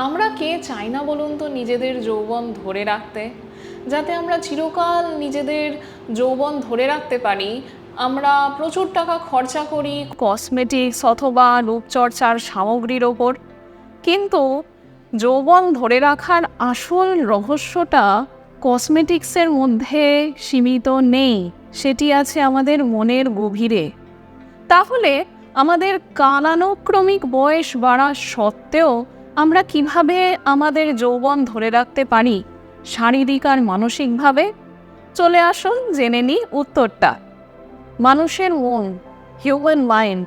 আমরা কে চাই না বলুন তো নিজেদের যৌবন ধরে রাখতে? যাতে আমরা চিরকাল নিজেদের যৌবন ধরে রাখতে পারি, আমরা প্রচুর টাকা খরচা করি কসমেটিক্স অথবা রূপচর্চার সামগ্রীর ওপর। কিন্তু যৌবন ধরে রাখার আসল রহস্যটা কসমেটিক্সের মধ্যে সীমিত নেই, সেটি আছে আমাদের মনের গভীরে। তাহলে আমাদের কালানুক্রমিক বয়স বাড়া সত্ত্বেও আমরা কিভাবে আমাদের যৌবন ধরে রাখতে পারি শারীরিক আর মানসিকভাবে? চলে আসুন জেনে নিই উত্তরটা। মানুষের মন, হিউম্যান মাইন্ড,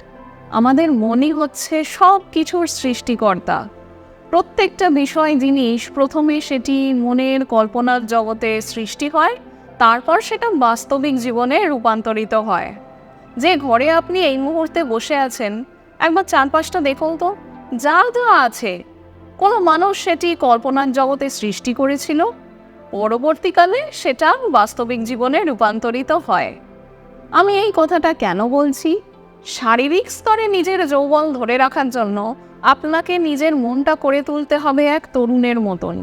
আমাদের মনই হচ্ছে সব কিছুর সৃষ্টিকর্তা। প্রত্যেকটা বিষয় জিনিস প্রথমে সেটি মনের কল্পনার জগতে সৃষ্টি হয়, তারপর সেটা বাস্তবিক জীবনে রূপান্তরিত হয়। যে ঘরে আপনি এই মুহূর্তে বসে আছেন, একবার চারপাশটা দেখুন তো, যা যা আছে কোনো মানুষ সেটি কল্পনার জগতে সৃষ্টি করেছিল, পরবর্তীকালে সেটা বাস্তবিক জীবনে রূপান্তরিত হয়। আমি এই কথাটা কেন বলছি? শারীরিক স্তরে নিজের যৌবন ধরে রাখার জন্য আপনাকে নিজের মনটা করে তুলতে হবে এক তরুণের মতন,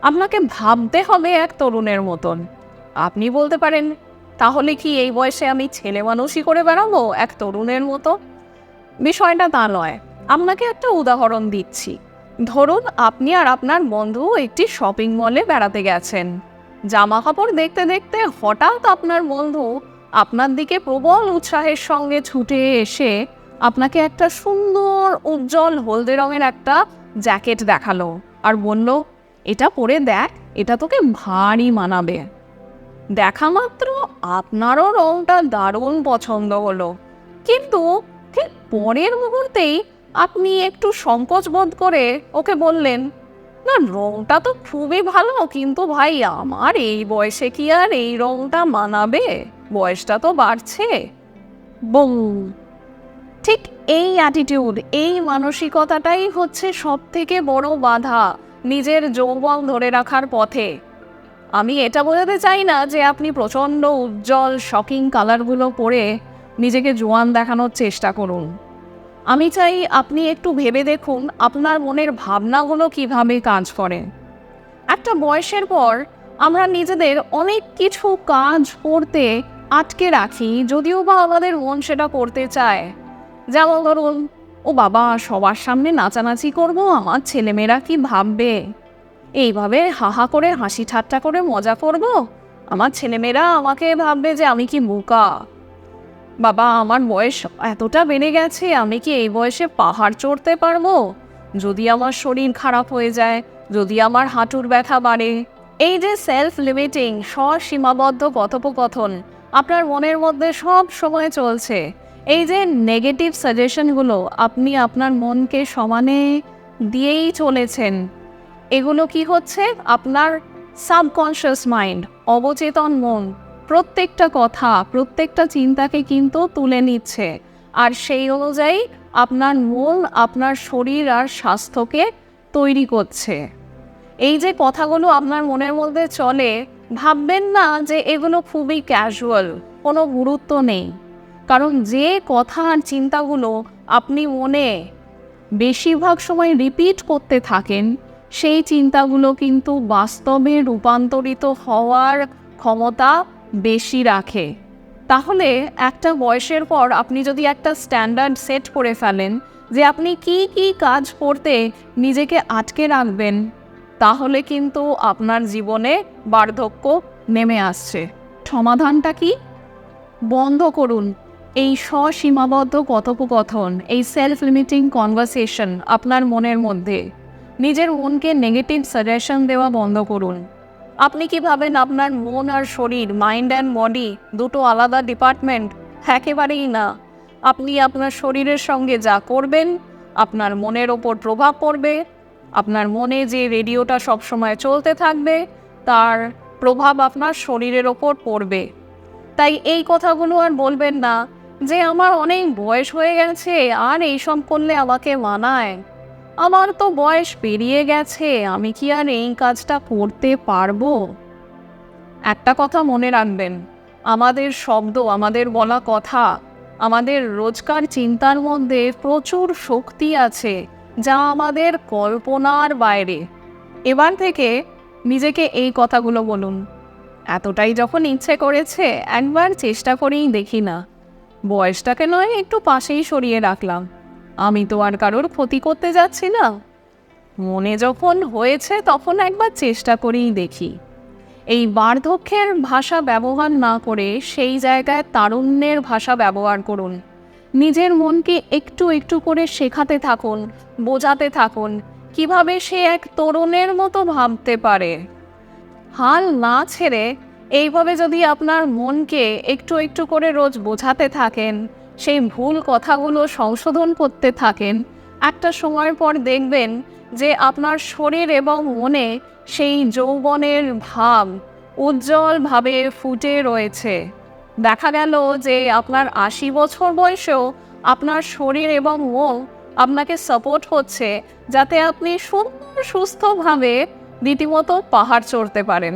আপনাকে ভাবতে হবে এক তরুণের মতন। আপনি বলতে পারেন, তাহলে কি এই বয়সে আমি ছেলে মানুষই করে বেড়াবো এক তরুণের মতো? বিষয়টা তা নয়। আপনাকে একটা উদাহরণ দিচ্ছি। ধরুন আপনি আর আপনার বন্ধু একটি শপিং মলে বেড়াতে গেছেন। জামা কাপড় দেখতে দেখতে হঠাৎ আপনার বন্ধু আপনার দিকে প্রবল উৎসাহের সঙ্গে ছুটে এসে আপনাকে একটা সুন্দর উজ্জ্বল হলদে রঙের একটা জ্যাকেট দেখালো আর বলল, এটা পরে দেখ, এটা তোকে ভারী মানাবে। দেখা মাত্র আপনারও রংটা দারুণ পছন্দ হলো, কিন্তু ঠিক পরের মুহূর্তেই আপনি একটু সংকোচ বোধ করে ওকে বললেন, না রংটা তো খুবই ভালো, কিন্তু ভাই আমার এই বয়সে কি আর এই রংটা মানাবে, বয়সটা তো বাড়ছে। বুম! ঠিক এই অ্যাটিটিউড, এই মানসিকতাটাই হচ্ছে সব থেকে বড় বাধা নিজের যৌবন ধরে রাখার পথে। আমি এটা বোঝাতে চাই না যে আপনি প্রচণ্ড উজ্জ্বল শকিং কালারগুলো পরে নিজেকে জোয়ান দেখানোর চেষ্টা করুন। আমি চাই আপনি একটু ভেবে দেখুন আপনার মনের ভাবনাগুলো কিভাবে কাজ করে। একটা বয়সের পর আমরা নিজেদের অনেক কিছু কাজ করতে আটকে রাখি, যদিও বা আমাদের মন সেটা করতে চায়। যেমন ধরুন, ও বাবা, সবার সামনে নাচানাচি করব, আমার ছেলেমেয়েরা কি ভাববে? এইভাবে হাহা করে হাসি ঠাট্টা করে মজা করব, আমার ছেলেমেয়েরা আমাকে ভাববে যে আমি কি বোকা। বাবা, আমার বয়স এতটা বেড়ে গেছে, আমি কি এই বয়সে পাহাড় চড়তে পারবো? যদি আমার শরীর খারাপ হয়ে যায়, যদি আমার হাঁটুর ব্যথা বাড়ে। এই যে সেলফ লিমিটিং, স্বসীমাবদ্ধ কথোপকথন আপনার মনের মধ্যে সব সময় চলছে, এই যে নেগেটিভ সাজেশনগুলো আপনি আপনার মনকে সমানে দিয়েই চলেছেন, এগুলো কি হচ্ছে? আপনার সাবকনশিয়াস মাইন্ড, অবচেতন মন প্রত্যেকটা কথা, প্রত্যেকটা চিন্তাকে কিন্তু তুলে নিচ্ছে, আর সেই অনুযায়ী আপনার মন আপনার শরীর আর স্বাস্থ্যকে তৈরি করছে। এই যে কথাগুলো আপনার মনের মধ্যে চলে, ভাববেন না যে এগুলো খুবই ক্যাজুয়াল, কোনো গুরুত্ব নেই। কারণ যে কথা আর চিন্তাগুলো আপনি মনে বেশিরভাগ সময় রিপিট করতে থাকেন, সেই চিন্তাগুলো কিন্তু বাস্তবে রূপান্তরিত হওয়ার ক্ষমতা বেশি রাখে। তাহলে একটা বয়সের পর আপনি যদি একটা স্ট্যান্ডার্ড সেট করে ফেলেন যে আপনি কি কি কাজ করতে নিজেকে আটকে রাখবেন, তাহলে কিন্তু আপনার জীবনে বার্ধক্য নেমে আসছে। সমাধানটা কি? বন্ধ করুন এই স্বসীমাবদ্ধ কথোপকথন, এই সেলফ লিমিটিং কনভারসেশন আপনার মনের মধ্যে। নিজের মনকে নেগেটিভ সাজেশন দেওয়া বন্ধ করুন। আপনি কি ভাবেন আপনার মন আর শরীর, মাইন্ড অ্যান্ড বডি দুটো আলাদা ডিপার্টমেন্ট? একেবারেই না। আপনি আপনার শরীরের সঙ্গে যা করবেন, আপনার মনের ওপর প্রভাব পড়বে। আপনার মনে যে রেডিওটা সবসময় চলতে থাকবে, তার প্রভাব আপনার শরীরের ওপর পড়বে। তাই এই কথাগুলো আর বলবেন না যে আমার অনেক বয়স হয়ে গেছে, আর এইসব করলে আমাকে মানায়, আমার তো বয়স পেরিয়ে গেছে, আমি কি আর এই কাজটা করতে পারবো? একটা কথা মনে রাখবেন, আমাদের শব্দ, আমাদের বলা কথা, আমাদের রোজকার চিন্তার মধ্যে প্রচুর শক্তি আছে, যা আমাদের কল্পনার বাইরে। এবার থেকে নিজেকে এই কথাগুলো বলুন, এতটাই যখন ইচ্ছে করেছে একবার চেষ্টা করেই দেখি না। বয়সটাকে নয় একটু পাশেই সরিয়ে রাখলাম, আমি তো আর কারোর ক্ষতি করতে যাচ্ছি না। মনে যখন হয়েছে তখন একবার চেষ্টা করেই দেখি। এই বার্ধক্যের ভাষা ব্যবহার না করে সেই জায়গায় তারুণ্যের ভাষা ব্যবহার করুন। নিজের মনকে একটু একটু করে শেখাতে থাকুন, বোঝাতে থাকুন কিভাবে সে এক তরুণের মতো ভাবতে পারে। হাল না ছেড়ে এইভাবে যদি আপনার মনকে একটু একটু করে রোজ বোঝাতে থাকেন, সেই ভুল কথাগুলো সংশোধন করতে থাকেন, একটা সময়ের পর দেখবেন যে আপনার শরীর এবং মনে সেই যৌবনের ভাব উজ্জ্বলভাবে ফুটে রয়েছে। দেখা গেল যে আপনার ৮০ বছর বয়সেও আপনার শরীর এবং মন আপনাকে সাপোর্ট হচ্ছে, যাতে আপনি সুন্দর সুস্থভাবে রীতিমতো পাহাড় চড়তে পারেন।